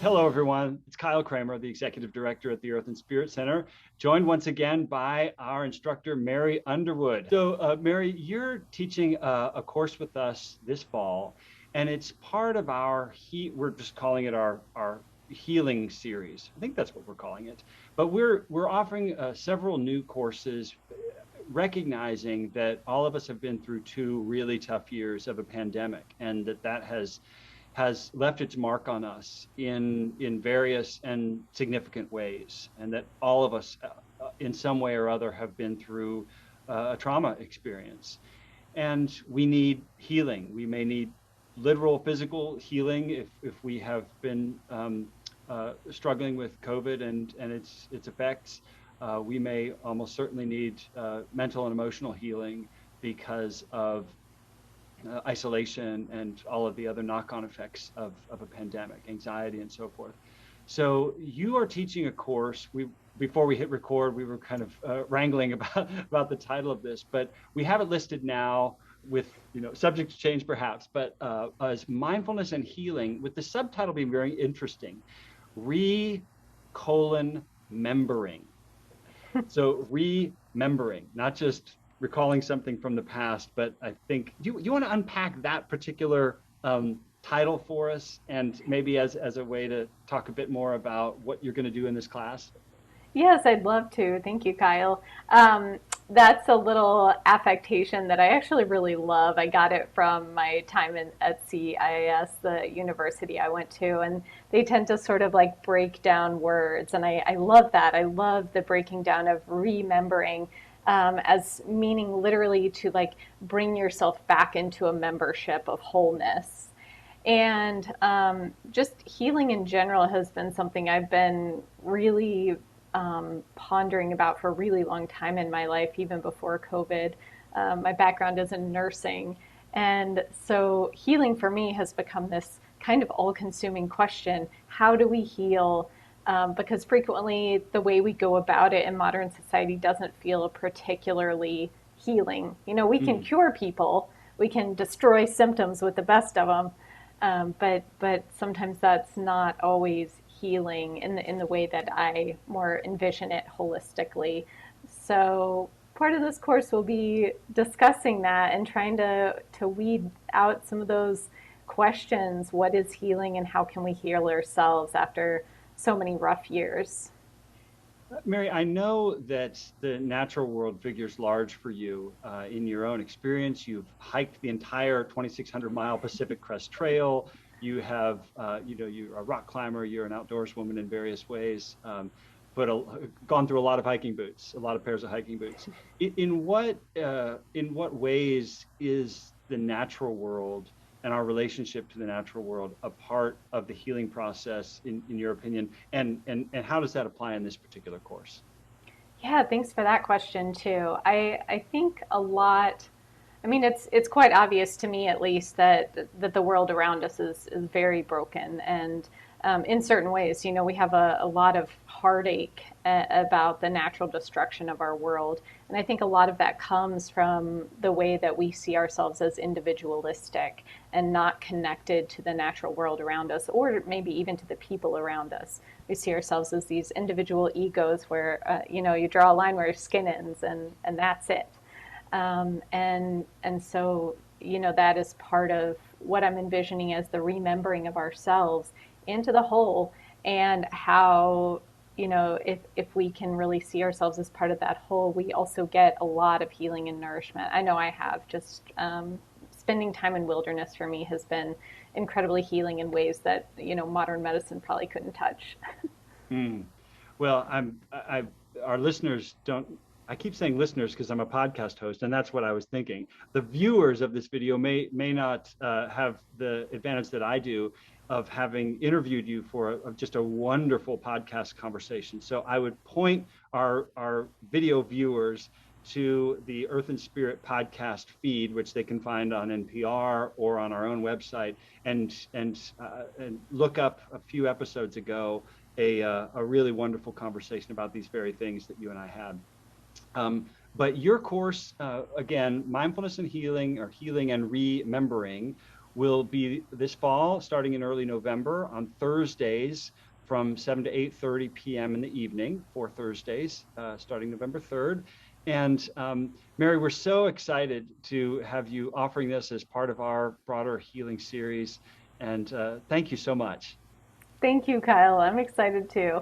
Hello, everyone. It's Kyle Kramer, the Executive Director at the Earth and Spirit Center, joined once again by our instructor, Mary Underwood. So, Mary, you're teaching a course with us this fall, and it's part of our, we're just calling it our healing series. I think that's what we're calling it. But we're offering several new courses, recognizing that all of us have been through 2 really tough years of a pandemic, and that has left its mark on us in various and significant ways, and that all of us, in some way or other, have been through a trauma experience, and we need healing. We may need literal physical healing if we have been struggling with COVID and its effects. We may almost certainly need mental and emotional healing because of isolation and all of the other knock-on effects of a pandemic, anxiety and so forth. So you are teaching a course. Before we hit record, we were kind of wrangling about the title of this, but we have it listed now with, subject to change perhaps, but as mindfulness and healing, with the subtitle being very interesting, remembering. So remembering, not just recalling something from the past, but I think you want to unpack that particular title for us, and maybe as a way to talk a bit more about what you're going to do in this class. Yes, I'd love to. Thank you, Kyle. That's a little affectation that I actually really love. I got it from my time at CIS, the university I went to, and they tend to sort of like break down words. And I love that. I love the breaking down of remembering as meaning literally to like bring yourself back into a membership of wholeness. And just healing in general has been something I've been really pondering about for a really long time in my life, even before COVID. My background is in nursing. And so healing for me has become this kind of all consuming question. How do we heal? Because frequently the way we go about it in modern society doesn't feel particularly healing. We can Mm. cure people, we can destroy symptoms with the best of them, but sometimes that's not always healing in the way that I more envision it holistically. So part of this course will be discussing that and trying to weed out some of those questions. What is healing, and how can we heal ourselves after so many rough years? Mary, I know that the natural world figures large for you in your own experience. You've hiked the entire 2,600-mile Pacific Crest Trail. You have, you're a rock climber. You're an outdoors woman in various ways, but gone through a lot of hiking boots, a lot of pairs of hiking boots. In what ways is the natural world and our relationship to the natural world a part of the healing process, in your opinion, and how does that apply in this particular course? Yeah, thanks for that question too. I think a lot. I mean, it's quite obvious to me, at least, that the world around us is very broken, and in certain ways, we have a lot of heartache about the natural destruction of our world, and I think a lot of that comes from the way that we see ourselves as individualistic and not connected to the natural world around us, or maybe even to the people around us. We see ourselves as these individual egos where you draw a line where your skin ends, and that's it. And so that is part of what I'm envisioning as the remembering of ourselves into the whole, and how if we can really see ourselves as part of that whole, we also get a lot of healing and nourishment. I know I have. Just spending time in wilderness for me has been incredibly healing in ways that modern medicine probably couldn't touch. Hmm. Well, our listeners don't, I keep saying listeners because I'm a podcast host, and that's what I was thinking. The viewers of this video may not have the advantage that I do of having interviewed you for just a wonderful podcast conversation. So I would point our video viewers to the Earth and Spirit podcast feed, which they can find on NPR or on our own website, and look up a few episodes ago a really wonderful conversation about these very things that you and I had. But your course, again, mindfulness and healing, or healing and remembering, will be this fall, starting in early November, on Thursdays from 7 to 8:30 p.m. in the evening, 4 Thursdays, starting November 3rd. And Mary, we're so excited to have you offering this as part of our broader healing series. And thank you so much. Thank you, Kyle. I'm excited too.